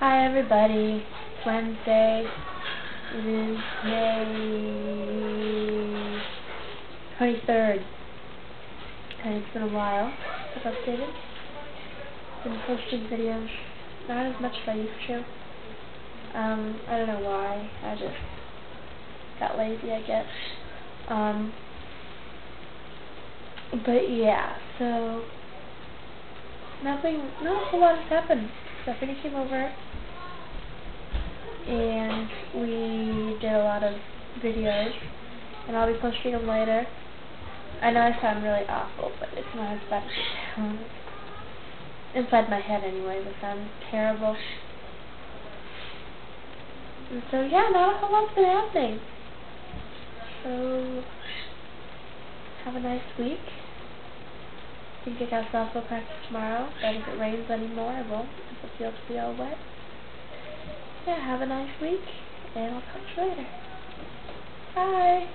Hi everybody, it's Wednesday, it is May 23rd, and it's been a while since I've updated. Been posting videos, not as much as I used to. I don't know why, I just got lazy, I guess. But yeah, so not a whole lot has happened. Stephanie came over and we did a lot of videos, and I'll be posting them later. I know I sound really awful, but it's not as bad as it sounds. Inside my head anyway, it sounds terrible. And so yeah, not a whole lot's been happening. So have a nice week. I think I got softball practice tomorrow, but if it rains anymore, I won't, because the fields will be all wet. Yeah, have a nice week, and I'll talk to you later. Bye!